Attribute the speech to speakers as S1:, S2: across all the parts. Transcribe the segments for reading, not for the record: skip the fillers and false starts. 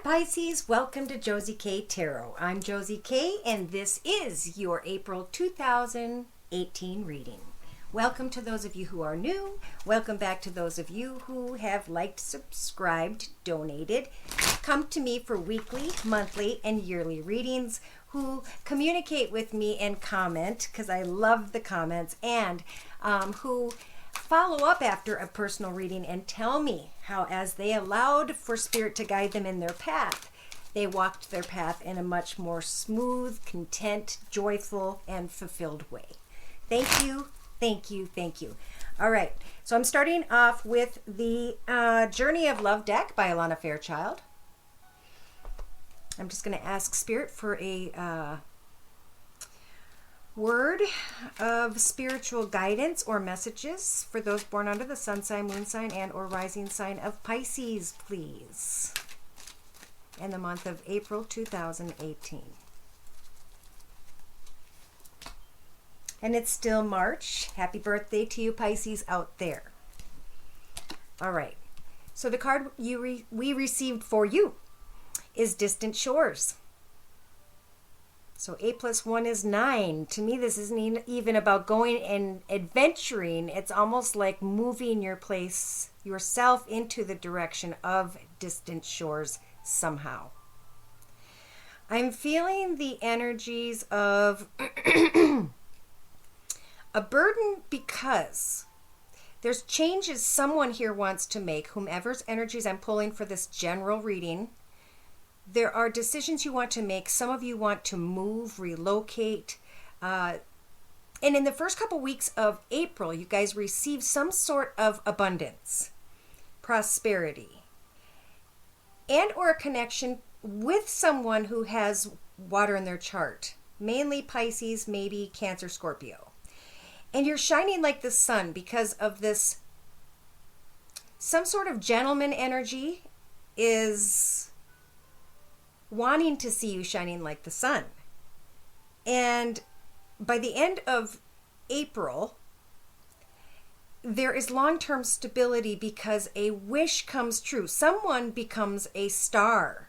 S1: Pisces, welcome to Josie K Tarot. I'm Josie K and this is your April 2018 reading. Welcome to those of you who are new. Welcome back to those of you who have liked, subscribed, donated, come to me for weekly, monthly, and yearly readings, who communicate with me and comment, because I love the comments, and who follow up after a personal reading and tell me how, as they allowed for Spirit to guide them in their path, they walked their path in a much more smooth, content, joyful, and fulfilled way. Thank you, thank you, thank you. All right, so I'm starting off with the Journey of Love deck by Alana Fairchild. I'm just going to ask Spirit for a word of spiritual guidance or messages for those born under the sun sign, moon sign, and or rising sign of Pisces, please, in the month of April 2018. And it's still March. Happy birthday to you Pisces out there. All right, so the card we received for you is Distant Shores. So 8 plus 1 is 9. To me, this isn't even about going and adventuring. It's almost like moving yourself into the direction of distant shores somehow. I'm feeling the energies of a burden because there's changes someone here wants to make, whomever's energies I'm pulling for this general reading. There are decisions you want to make. Some of you want to move, relocate. And in the first couple weeks of April, you guys receive some sort of abundance, prosperity, and or a connection with someone who has water in their chart. Mainly Pisces, maybe Cancer, Scorpio. And you're shining like the sun because of this. Some sort of gentleman energy is wanting to see you shining like the sun. And by the end of April, there is long-term stability because a wish comes true. Someone becomes a star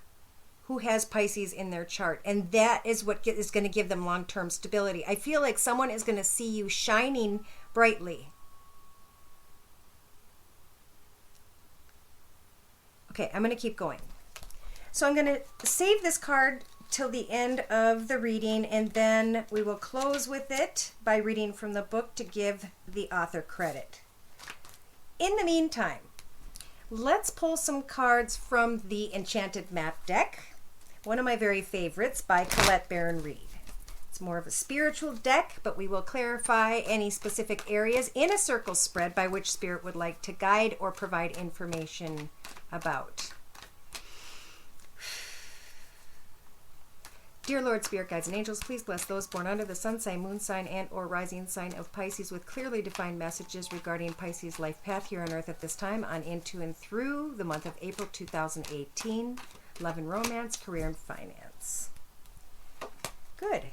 S1: who has Pisces in their chart, and that is what is going to give them long-term stability. I feel like someone is going to see you shining brightly. Okay, I'm going to keep going. So I'm going to save this card till the end of the reading, and then we will close with it by reading from the book to give the author credit. In the meantime, let's pull some cards from the Enchanted Map deck, one of my very favorites by Colette Baron Reed. It's more of a spiritual deck, but we will clarify any specific areas in a circle spread by which Spirit would like to guide or provide information about. Dear Lord, Spirit, Guides, and Angels, please bless those born under the sun sign, moon sign, and or rising sign of Pisces with clearly defined messages regarding Pisces' life path here on Earth at this time, on into and through the month of April 2018, love and romance, career and finance. Good.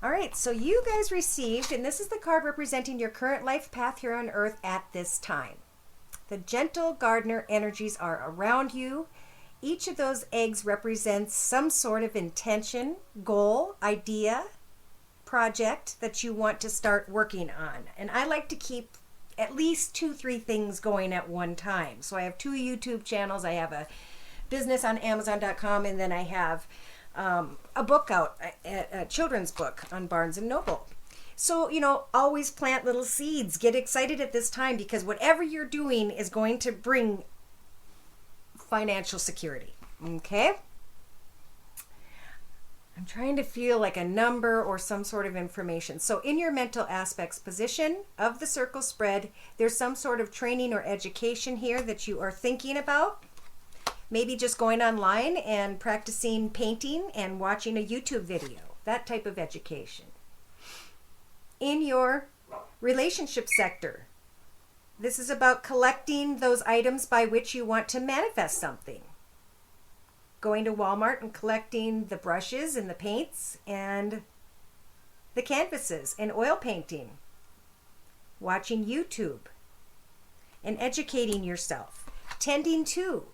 S1: All right, so you guys received, and this is the card representing your current life path here on Earth at this time. The gentle gardener energies are around you. Each of those eggs represents some sort of intention, goal, idea, project that you want to start working on. And I like to keep at least 2-3 things going at one time. So I have 2 YouTube channels. I have a business on Amazon.com, and then I have a book out, a children's book on Barnes & Noble. So, always plant little seeds. Get excited at this time because whatever you're doing is going to bring financial security. Okay? I'm trying to feel like a number or some sort of information. So in your mental aspects position of the circle spread, there's some sort of training or education here that you are thinking about. Maybe just going online and practicing painting and watching a YouTube video. That type of education. In your relationship sector, this is about collecting those items by which you want to manifest something. Going to Walmart and collecting the brushes and the paints and the canvases and oil painting. Watching YouTube and educating yourself. Tending to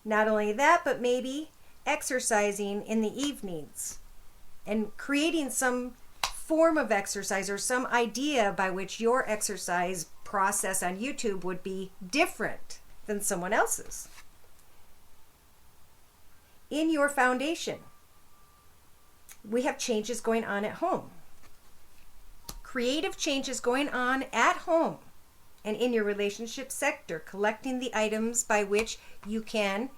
S1: Not only that, but maybe exercising in the evenings and creating some form of exercise or some idea by which your exercise process on YouTube would be different than someone else's. In your foundation, we have changes going on at home. Creative changes going on at home and in your relationship sector, collecting the items by which you can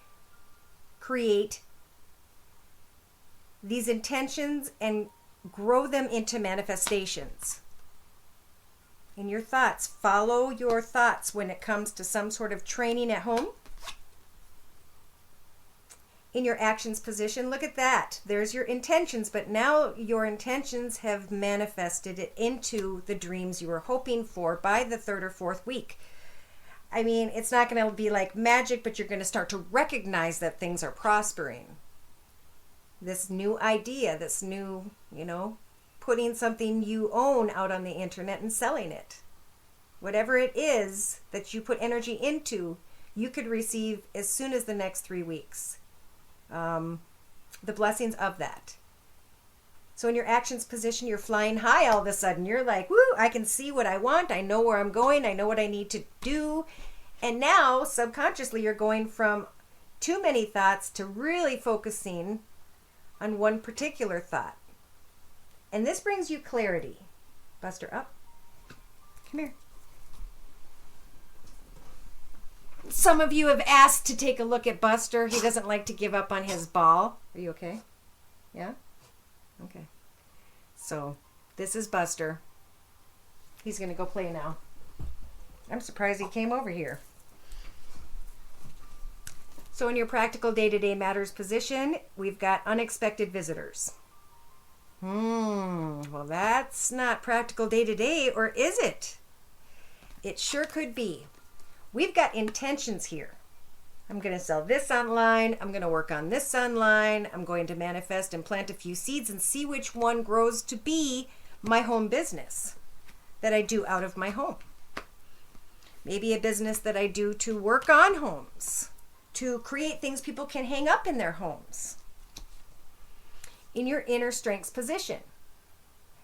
S1: create these intentions and grow them into manifestations. In your thoughts, follow your thoughts when it comes to some sort of training at home. In your actions position, look at that. There's your intentions, but now your intentions have manifested it into the dreams you were hoping for by the 3rd or 4th week. I mean, it's not going to be like magic, but you're going to start to recognize that things are prospering. This new idea, this new, putting something you own out on the internet and selling it. Whatever it is that you put energy into, you could receive as soon as the next 3 weeks. The blessings of that. So in your actions position, you're flying high all of a sudden. You're like, woo, I can see what I want. I know where I'm going. I know what I need to do. And now, subconsciously, you're going from too many thoughts to really focusing on one particular thought. And this brings you clarity. Buster, up. Come here. Some of you have asked to take a look at Buster. He doesn't like to give up on his ball. Are you okay? Yeah? Okay. So, this is Buster. He's going to go play now. I'm surprised he came over here. So in your practical day-to-day matters position, we've got unexpected visitors. Well, that's not practical day-to-day, or is it? It sure could be. We've got intentions here. I'm going to sell this online. I'm going to work on this online. I'm going to manifest and plant a few seeds and see which one grows to be my home business that I do out of my home. Maybe a business that I do to work on homes, to create things people can hang up in their homes. In your inner strengths position,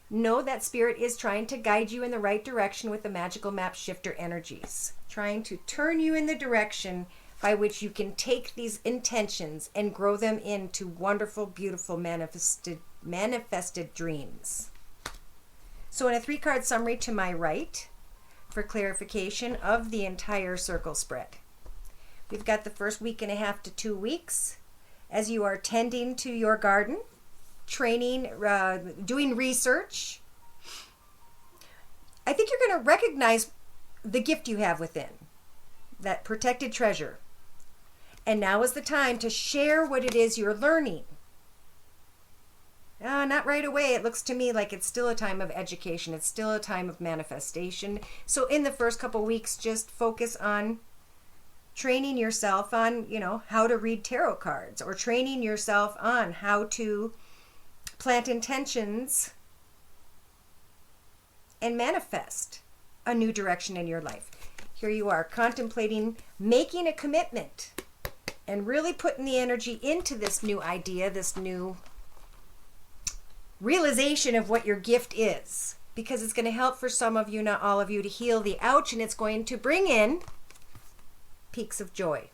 S1: know that Spirit is trying to guide you in the right direction with the magical map shifter energies, trying to turn you in the direction by which you can take these intentions and grow them into wonderful, beautiful, manifested dreams. So in a 3-card summary to my right, for clarification of the entire circle spread, we've got the first week and a half to 2 weeks as you are tending to your garden, training, doing research. I think you're going to recognize the gift you have within, that protected treasure. And now is the time to share what it is you're learning. Not right away. It looks to me like it's still a time of education. It's still a time of manifestation. So in the first couple weeks, just focus on training yourself on, how to read tarot cards, or training yourself on how to plant intentions and manifest a new direction in your life. Here you are contemplating making a commitment and really putting the energy into this new idea, this new realization of what your gift is, because it's going to help for some of you, not all of you, to heal the ouch, and it's going to bring in peaks of joy.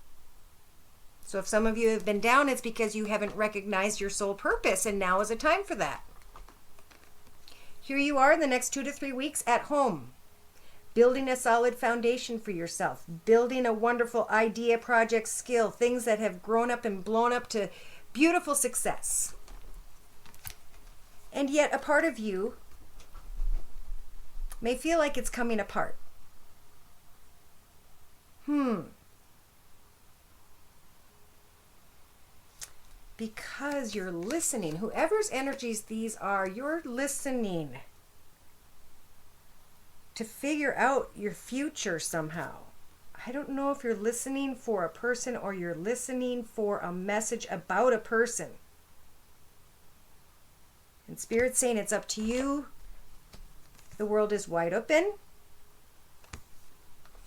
S1: So if some of you have been down, it's because you haven't recognized your soul purpose, and now is a time for that. Here you are in the next 2 to 3 weeks at home, building a solid foundation for yourself, building a wonderful idea, project, skill, things that have grown up and blown up to beautiful success. And yet a part of you may feel like it's coming apart. Because you're listening. Whoever's energies these are, you're listening to figure out your future somehow. I don't know if you're listening for a person or you're listening for a message about a person. And Spirit's saying it's up to you. The world is wide open.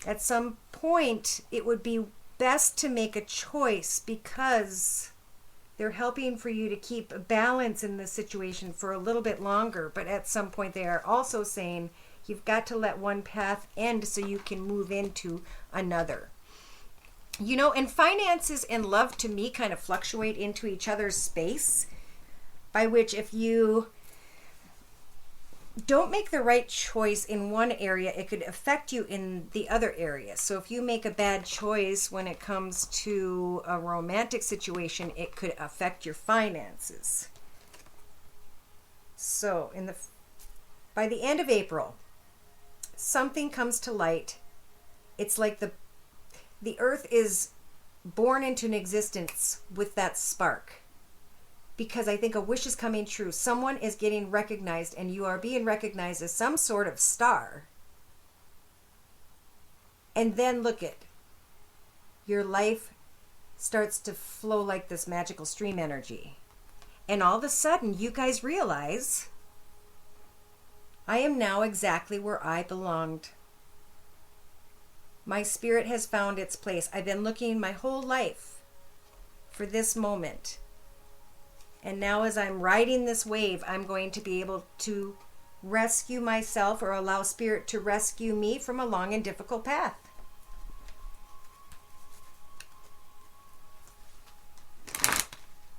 S1: At some point, it would be best to make a choice because they're helping for you to keep a balance in the situation for a little bit longer. But at some point they are also saying you've got to let one path end so you can move into another. You know, and finances and love to me kind of fluctuate into each other's space, by which if you don't make the right choice in one area, it could affect you in the other area. So if you make a bad choice when it comes to a romantic situation, it could affect your finances. So by the end of April, something comes to light. It's like the earth is born into an existence with that spark. Because I think a wish is coming true. Someone is getting recognized, and you are being recognized as some sort of star. And then look at your life starts to flow like this magical stream energy. And all of a sudden, you guys realize, I am now exactly where I belonged. My spirit has found its place. I've been looking my whole life for this moment. And now as I'm riding this wave, I'm going to be able to rescue myself or allow spirit to rescue me from a long and difficult path.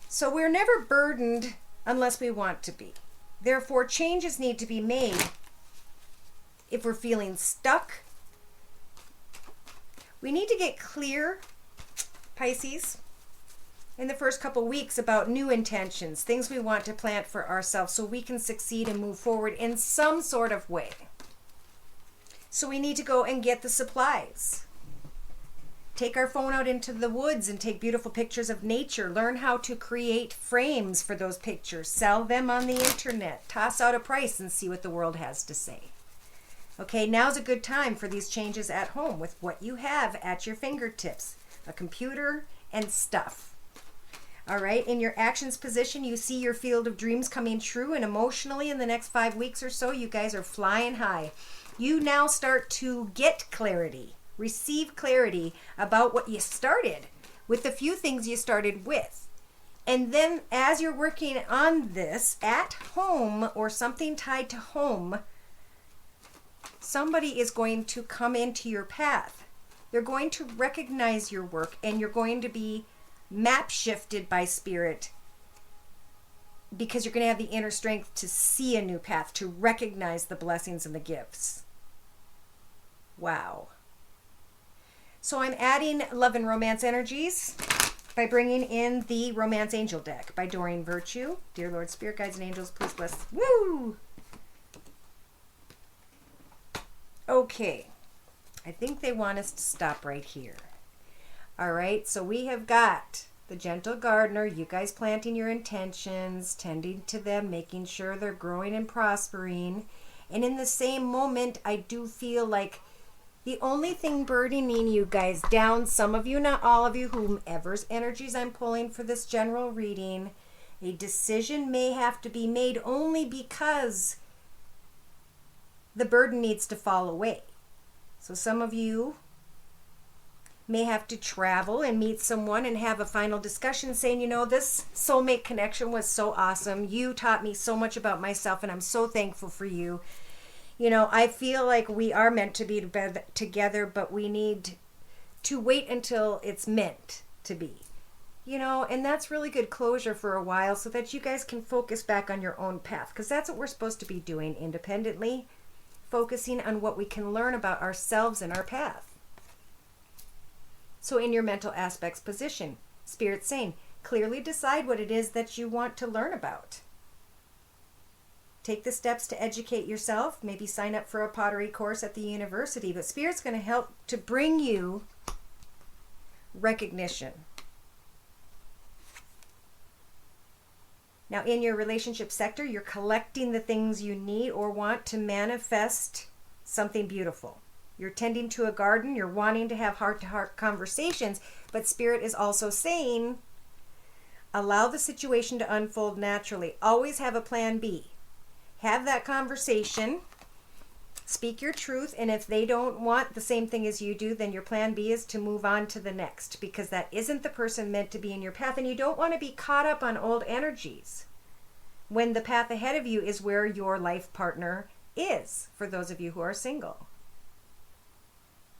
S1: So we're never burdened unless we want to be. Therefore, changes need to be made if we're feeling stuck. We need to get clear, Pisces, in the first couple weeks about new intentions, things we want to plant for ourselves so we can succeed and move forward in some sort of way. So we need to go and get the supplies. Take our phone out into the woods and take beautiful pictures of nature. Learn how to create frames for those pictures. Sell them on the internet. Toss out a price and see what the world has to say. Okay, now's a good time for these changes at home with what you have at your fingertips. A computer and stuff. All right, in your actions position, you see your field of dreams coming true, and emotionally in the next 5 weeks or so, you guys are flying high. You now start to get clarity, receive clarity about what you started with the few things you started with. And then as you're working on this at home or something tied to home, somebody is going to come into your path. They're going to recognize your work, and you're going to be map shifted by spirit because you're going to have the inner strength to see a new path, to recognize the blessings and the gifts. Wow. So I'm adding love and romance energies by bringing in the Romance Angel deck by Doreen Virtue. Dear Lord, Spirit, Guides, and Angels, please bless. Woo! Okay. I think they want us to stop right here. All right, so we have got the gentle gardener, you guys planting your intentions, tending to them, making sure they're growing and prospering. And in the same moment, I do feel like the only thing burdening you guys down, some of you, not all of you, whomever's energies I'm pulling for this general reading, a decision may have to be made only because the burden needs to fall away. So some of you may have to travel and meet someone and have a final discussion saying, you know, this soulmate connection was so awesome. You taught me so much about myself, and I'm so thankful for you. You know, I feel like we are meant to be together, but we need to wait until it's meant to be. You know, and that's really good closure for a while so that you guys can focus back on your own path, because that's what we're supposed to be doing independently, focusing on what we can learn about ourselves and our path. So in your mental aspects position, Spirit's saying, clearly decide what it is that you want to learn about. Take the steps to educate yourself, maybe sign up for a pottery course at the university, but Spirit's going to help to bring you recognition. Now in your relationship sector, you're collecting the things you need or want to manifest something beautiful. You're tending to a garden, you're wanting to have heart-to-heart conversations, but Spirit is also saying, allow the situation to unfold naturally. Always have a plan B. Have that conversation Speak your truth, and if they don't want the same thing as you do, then your plan B is to move on to the next, because that isn't the person meant to be in your path, and you don't want to be caught up on old energies when the path ahead of you is where your life partner is, for those of you who are single.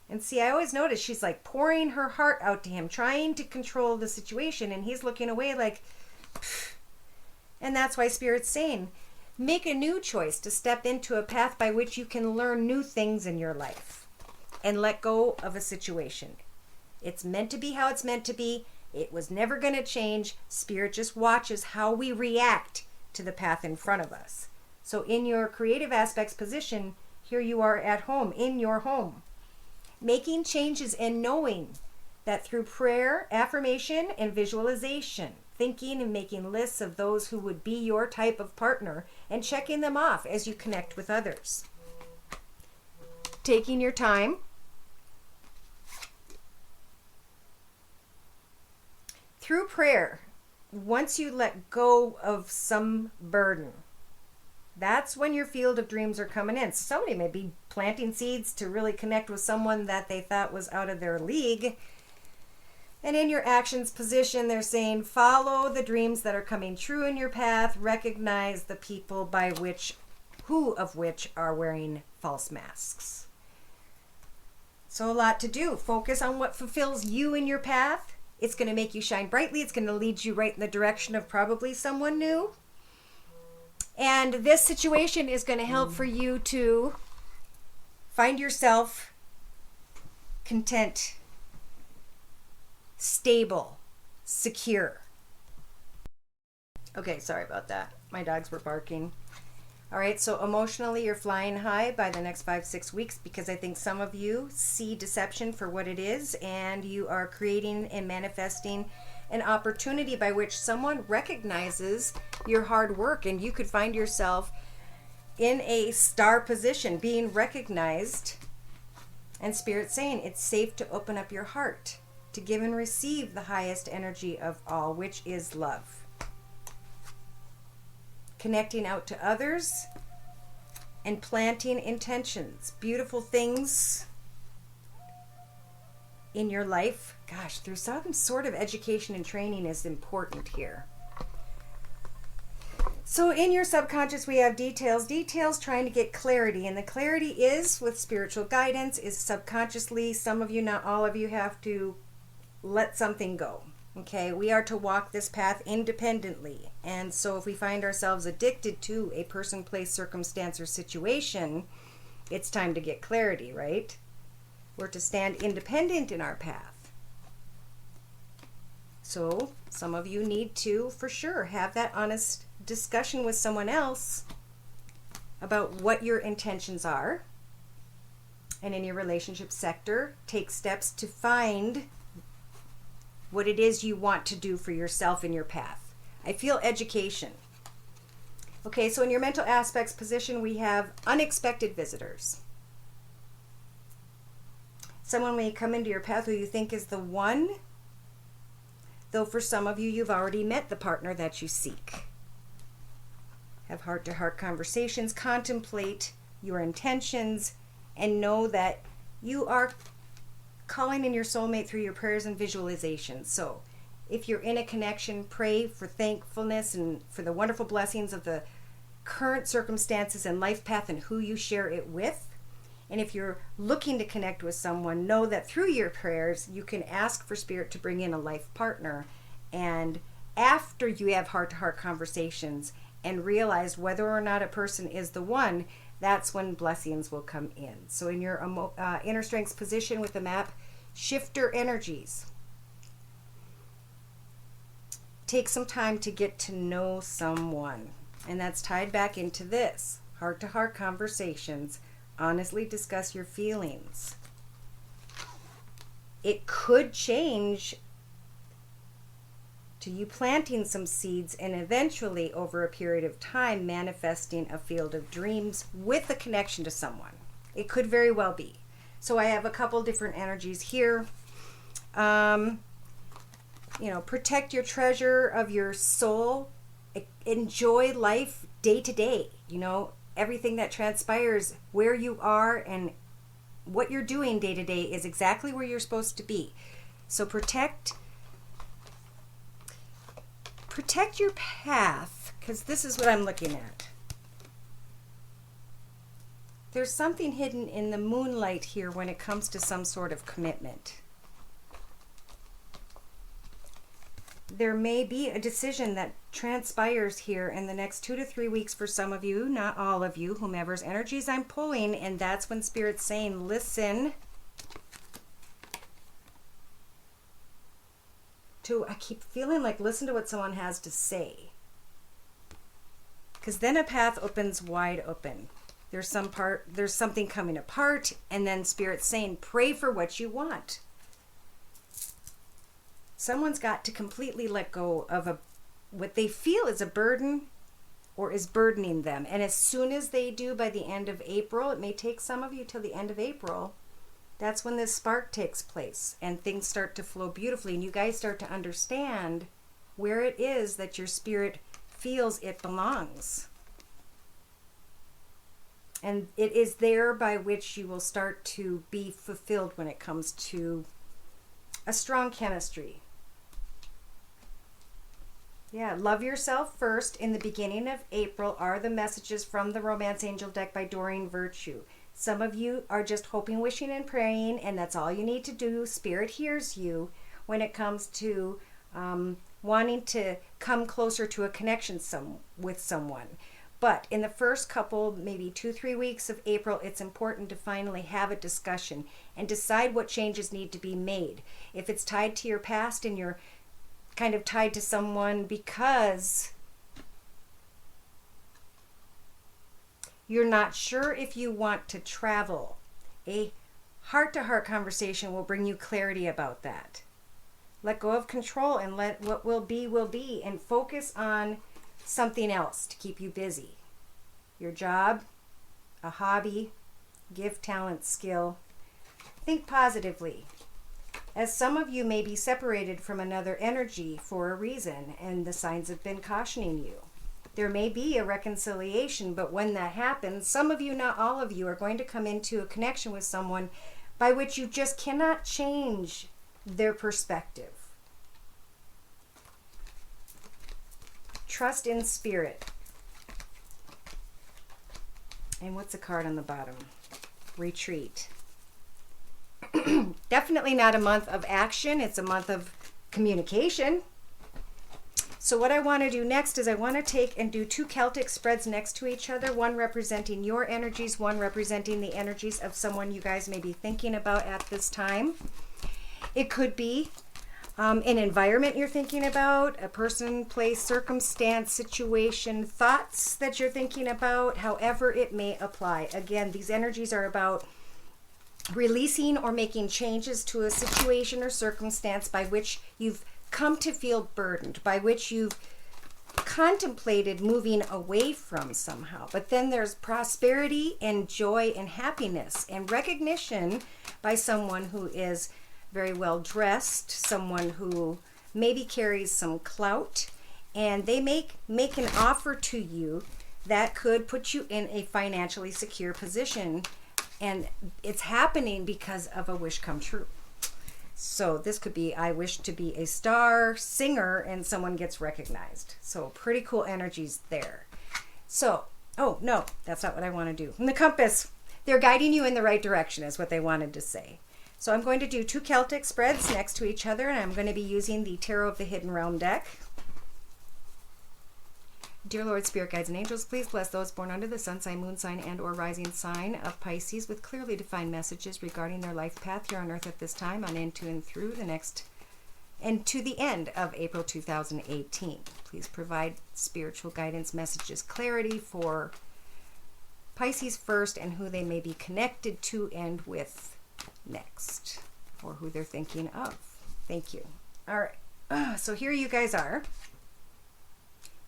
S1: And see, I always notice she's like pouring her heart out to him, trying to control the situation, and he's looking away like, pfft. And that's why Spirit's saying, make a new choice to step into a path by which you can learn new things in your life and let go of a situation. It's meant to be how it's meant to be. It was never going to change. Spirit just watches how we react to the path in front of us. So in your creative aspects position, here you are at home, in your home, making changes and knowing that through prayer, affirmation, and visualization, thinking and making lists of those who would be your type of partner and checking them off as you connect with others. Taking your time. Through prayer, once you let go of some burden, that's when your field of dreams are coming in. So somebody may be planting seeds to really connect with someone that they thought was out of their league. And in your actions position, they're saying, follow the dreams that are coming true in your path. Recognize the people who of which are wearing false masks. So a lot to do. Focus on what fulfills you in your path. It's going to make you shine brightly. It's going to lead you right in the direction of probably someone new. And this situation is going to help for you to find yourself content, stable, secure. Okay, sorry about that. My dogs were barking. All right, so emotionally you're flying high by the next 5-6 weeks, because I think some of you see deception for what it is, and you are creating and manifesting an opportunity by which someone recognizes your hard work, and you could find yourself in a star position being recognized, and Spirit saying it's safe to open up your heart to give and receive the highest energy of all, which is love. Connecting out to others and planting intentions, beautiful things in your life. Gosh, through some sort of education and training is important here. So in your subconscious, we have details trying to get clarity. And the clarity is with spiritual guidance, is subconsciously, some of you, not all of you, have to let something go. Okay, we are to walk this path independently. And so if we find ourselves addicted to a person, place, circumstance, or situation, it's time to get clarity, right? We're to stand independent in our path. So some of you need to, for sure, have that honest discussion with someone else about what your intentions are. And in your relationship sector, take steps to find what it is you want to do for yourself in your path. I feel education. Okay, so in your mental aspects position, we have unexpected visitors. Someone may come into your path who you think is the one, though for some of you, you've already met the partner that you seek. Have heart-to-heart conversations, contemplate your intentions, and know that you are calling in your soulmate through your prayers and visualizations. So if you're in a connection, pray for thankfulness and for the wonderful blessings of the current circumstances and life path and who you share it with. And if you're looking to connect with someone, know that through your prayers, you can ask for Spirit to bring in a life partner. And after you have heart-to-heart conversations and realize whether or not a person is the one, that's when blessings will come in. So in your inner strengths position with the map, shifter energies. Take some time to get to know someone. And that's tied back into this. Heart-to-heart conversations. Honestly discuss your feelings. It could change to you planting some seeds and eventually over a period of time manifesting a field of dreams with a connection to someone. It could very well be. So I have a couple different energies here. Protect your treasure of your soul. Enjoy life day to day. everything that transpires, where you are and what you're doing day to day is exactly where you're supposed to be. So protect your path, because this is what I'm looking at. There's something hidden in the moonlight here when it comes to some sort of commitment. There may be a decision that transpires here in the next 2 to 3 weeks for some of you, not all of you, whomever's energies I'm pulling, and that's when Spirit's saying, listen to, I keep feeling like listen to what someone has to say. Because then a path opens wide open. There's something coming apart, and then Spirit's saying, pray for what you want. Someone's got to completely let go of what they feel is a burden or is burdening them. And as soon as they do, by the end of April, it may take some of you till the end of April, that's when this spark takes place and things start to flow beautifully, and you guys start to understand where it is that your spirit feels it belongs. And it is there by which you will start to be fulfilled when it comes to a strong chemistry. Yeah, love yourself first. In the beginning of April are the messages from the Romance Angel deck by Doreen Virtue. Some of you are just hoping, wishing, and praying, and that's all you need to do. Spirit hears you when it comes to wanting to come closer to a connection with someone. But in the first couple, maybe 2-3 weeks of April, it's important to finally have a discussion and decide what changes need to be made. If it's tied to your past and you're kind of tied to someone because you're not sure if you want to travel, a heart-to-heart conversation will bring you clarity about that. Let go of control and let what will be, and focus on something else to keep you busy. Your job, a hobby, gift, talent, skill. Think positively, as some of you may be separated from another energy for a reason, and the signs have been cautioning you. There may be a reconciliation, but when that happens, some of you, not all of you, are going to come into a connection with someone by which you just cannot change their perspective. Trust in spirit. And what's the card on the bottom? Retreat. Definitely not a month of action. It's a month of communication. So what I want to do next is I want to take and do 2 Celtic spreads next to each other, one representing your energies, one representing the energies of someone you guys may be thinking about at this time. It could be an environment you're thinking about, a person, place, circumstance, situation, thoughts that you're thinking about, however it may apply. Again, these energies are about releasing or making changes to a situation or circumstance by which you've come to feel burdened, by which you've contemplated moving away from somehow. But then there's prosperity and joy and happiness and recognition by someone who is very well dressed, someone who maybe carries some clout, and they make an offer to you that could put you in a financially secure position, and it's happening because of a wish come true. So this could be, I wish to be a star singer, and someone gets recognized. So pretty cool energies there. So, oh no, that's not what I want to do. And the compass, they're guiding you in the right direction is what they wanted to say. So I'm going to do 2 Celtic spreads next to each other, and I'm going to be using the Tarot of the Hidden Realm deck. Dear Lord, Spirit, Guides, and Angels, please bless those born under the sun sign, moon sign, and or rising sign of Pisces with clearly defined messages regarding their life path here on earth at this time, on into and through the next, and to the end of April 2018. Please provide spiritual guidance, messages, clarity for Pisces first, and who they may be connected to and with next, or who they're thinking of. Thank you. All right. So here you guys are,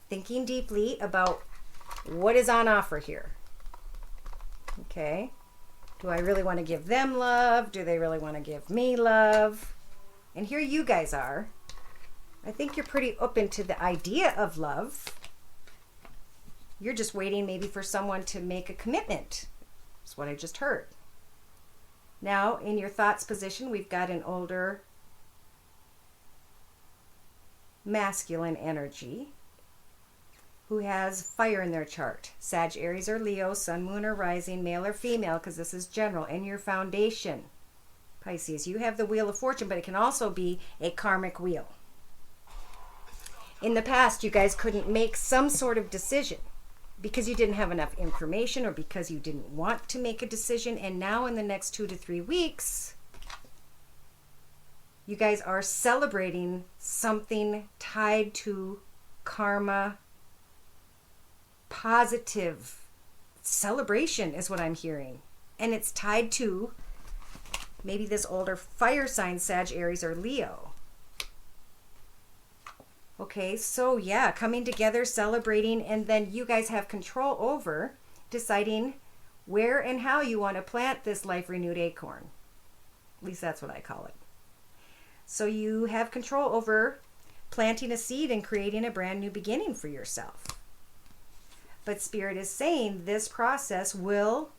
S1: thinking deeply about what is on offer here. Okay. Do I really want to give them love? Do they really want to give me love? And here you guys are. I think you're pretty open to the idea of love. You're just waiting maybe for someone to make a commitment. That's what I just heard. Now, in your thoughts position, we've got an older masculine energy who has fire in their chart. Sag, Aries, or Leo, Sun, Moon, or Rising, male or female, because this is general. In your foundation, Pisces, you have the Wheel of Fortune, but it can also be a karmic wheel. In the past, you guys couldn't make some sort of decision because you didn't have enough information or because you didn't want to make a decision. And now in the next 2 to 3 weeks, you guys are celebrating something tied to karma. Positive celebration is what I'm hearing. And it's tied to maybe this older fire sign, Sag, Aries, or Leo. Okay, so yeah, coming together, celebrating, and then you guys have control over deciding where and how you want to plant this life renewed acorn. At least that's what I call it. So you have control over planting a seed and creating a brand new beginning for yourself. But Spirit is saying this process will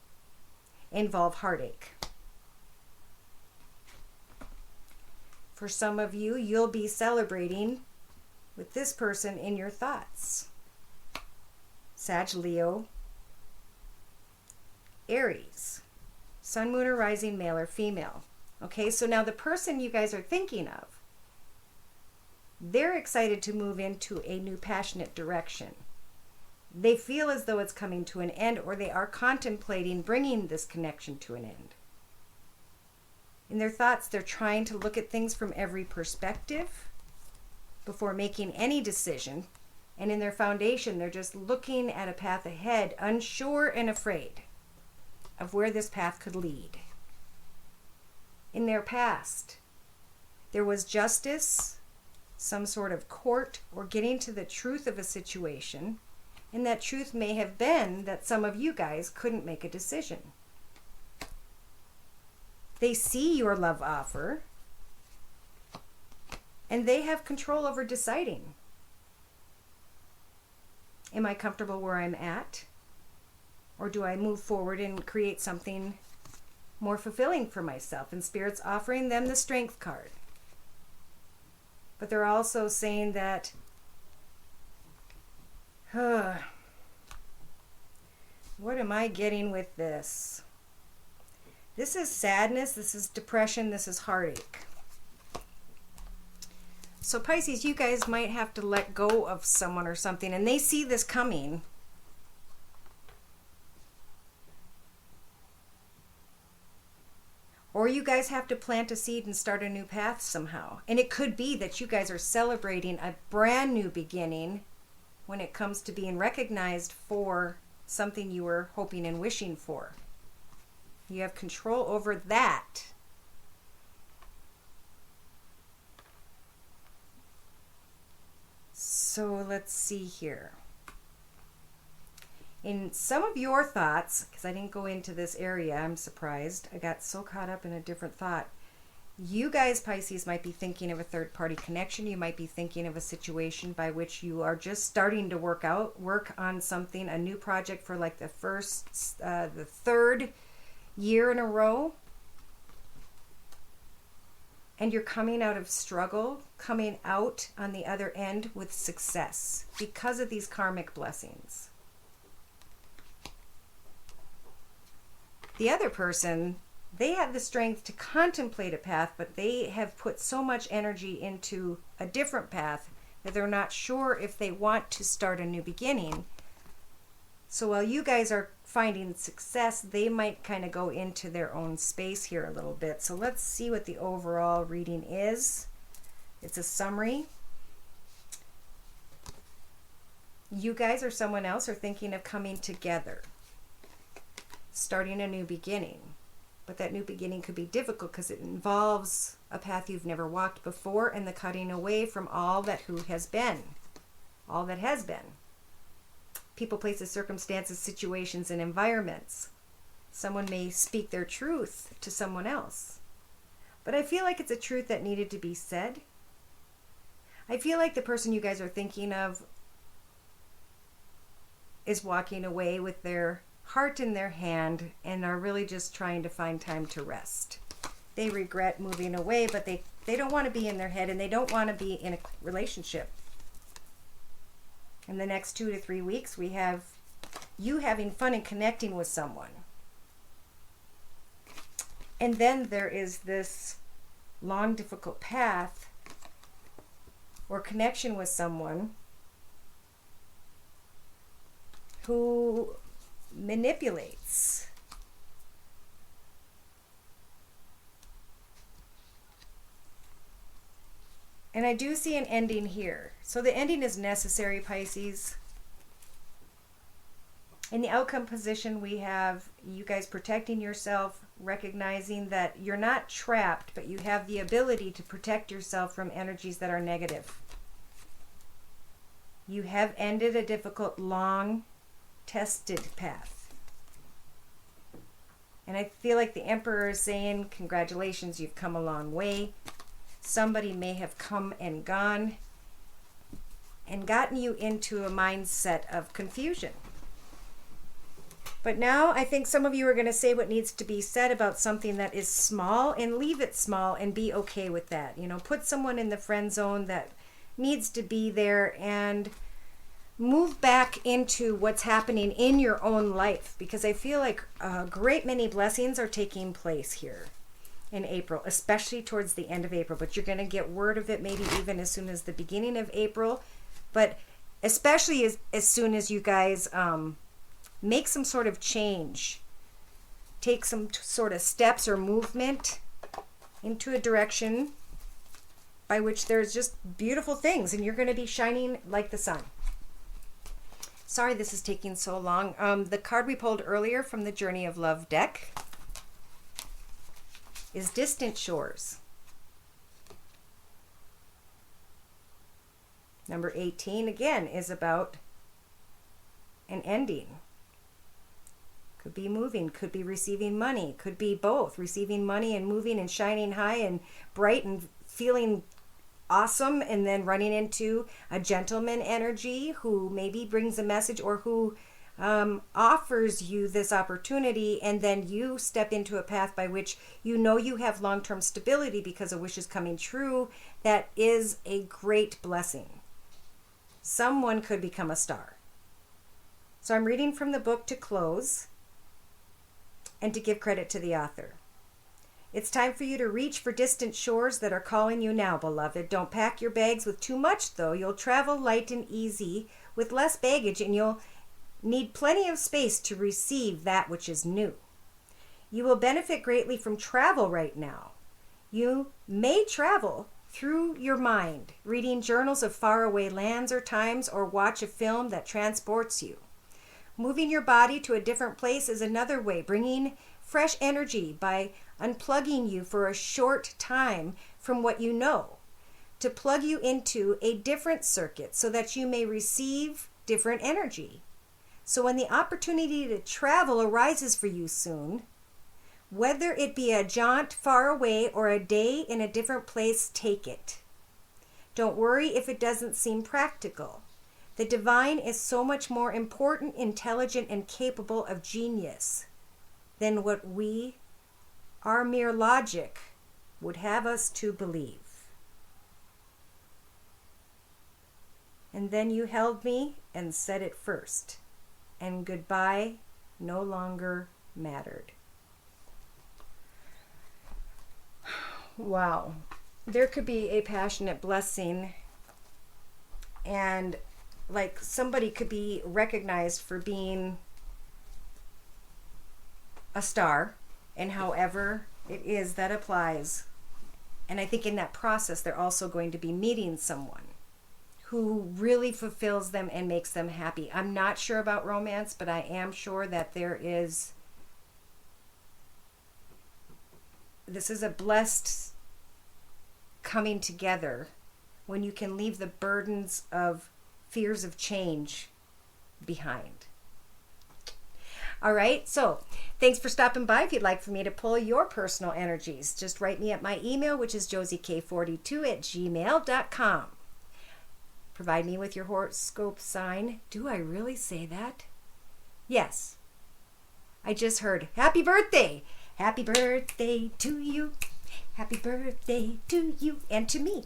S1: involve heartache. For some of you, you'll be celebrating with this person in your thoughts. Sag, Leo, Aries, Sun, Moon, or Rising, male or female. Okay, so now the person you guys are thinking of, they're excited to move into a new passionate direction. They feel as though it's coming to an end, or they are contemplating bringing this connection to an end. In their thoughts, they're trying to look at things from every perspective before making any decision. And in their foundation, they're just looking at a path ahead, unsure and afraid of where this path could lead. In their past, there was justice, some sort of court, or getting to the truth of a situation. And that truth may have been that some of you guys couldn't make a decision. They see your love offer, and they have control over deciding. Am I comfortable where I'm at? Or do I move forward and create something more fulfilling for myself? And Spirit's offering them the Strength card. But they're also saying that, what am I getting with this? This is sadness, this is depression, this is heartache. So Pisces, you guys might have to let go of someone or something, and they see this coming. Or you guys have to plant a seed and start a new path somehow. And it could be that you guys are celebrating a brand new beginning when it comes to being recognized for something you were hoping and wishing for. You have control over that. So let's see here. In some of your thoughts, because I didn't go into this area, I'm surprised. I got so caught up in a different thought. You guys, Pisces, might be thinking of a third-party connection. You might be thinking of a situation by which you are just starting to work on something, a new project for like the third year in a row. And you're coming out of struggle, coming out on the other end with success because of these karmic blessings. The other person, they have the strength to contemplate a path, but they have put so much energy into a different path that they're not sure if they want to start a new beginning. So while you guys are finding success, they might kind of go into their own space here a little bit. So let's see what the overall reading is. It's a summary. You guys or someone else are thinking of coming together, starting a new beginning. But that new beginning could be difficult because it involves a path you've never walked before and the cutting away from all that has been. People, places, circumstances, situations, and environments. Someone may speak their truth to someone else. But I feel like it's a truth that needed to be said. I feel like the person you guys are thinking of is walking away with their heart in their hand and are really just trying to find time to rest. They regret moving away, but they don't want to be in their head, and they don't want to be in a relationship. In the next 2 to 3 weeks, we have you having fun and connecting with someone. And then there is this long, difficult path or connection with someone who manipulates. And I do see an ending here. So the ending is necessary, Pisces. In the outcome position, we have you guys protecting yourself, recognizing that you're not trapped, but you have the ability to protect yourself from energies that are negative. You have ended a difficult, long, tested path. And I feel like the Emperor is saying, congratulations, you've come a long way. Somebody may have come and gone and gotten you into a mindset of confusion. But now I think some of you are going to say what needs to be said about something that is small and leave it small and be okay with that. You know, put someone in the friend zone that needs to be there and move back into what's happening in your own life, because I feel like a great many blessings are taking place here in April, especially towards the end of April. But you're going to get word of it maybe even as soon as the beginning of April, but especially as soon as you guys make some sort of change, take some sort of steps or movement into a direction by which there's just beautiful things, and you're going to be shining like the sun. Sorry this is taking so long. The card we pulled earlier from the Journey of Love deck is Distant Shores. Number 18, again, is about an ending. Could be moving, could be receiving money, could be both. Receiving money and moving and shining high and bright and feeling awesome, and then running into a gentleman energy who maybe brings a message or who offers you this opportunity, and then you step into a path by which you know you have long-term stability because a wish is coming true. That is a great blessing. Someone could become a star. So I'm reading from the book to close and to give credit to the author. It's time for you to reach for distant shores that are calling you now, beloved. Don't pack your bags with too much, though. You'll travel light and easy with less baggage, and you'll need plenty of space to receive that which is new. You will benefit greatly from travel right now. You may travel through your mind, reading journals of faraway lands or times, or watch a film that transports you. Moving your body to a different place is another way, bringing fresh energy by unplugging you for a short time from what you know, to plug you into a different circuit so that you may receive different energy. So when the opportunity to travel arises for you soon, whether it be a jaunt far away or a day in a different place, take it. Don't worry if it doesn't seem practical. The divine is so much more important, intelligent, and capable of genius than what our mere logic, would have us to believe. And then you held me and said it first, and goodbye no longer mattered. Wow. There could be a passionate blessing, and like somebody could be recognized for being a star, and however it is that applies. And I think in that process they're also going to be meeting someone who really fulfills them and makes them happy. I'm not sure about romance, but I am sure that this is a blessed coming together when you can leave the burdens of fears of change behind. All right, so thanks for stopping by. If you'd like for me to pull your personal energies, just write me at my email, which is josiek42@gmail.com. Provide me with your horoscope sign. Do I really say that? Yes. I just heard, happy birthday. Happy birthday to you. Happy birthday to you and to me.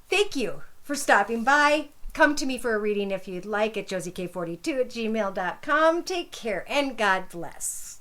S1: Thank you for stopping by. Come to me for a reading if you'd like at josiek42@gmail.com. Take care and God bless.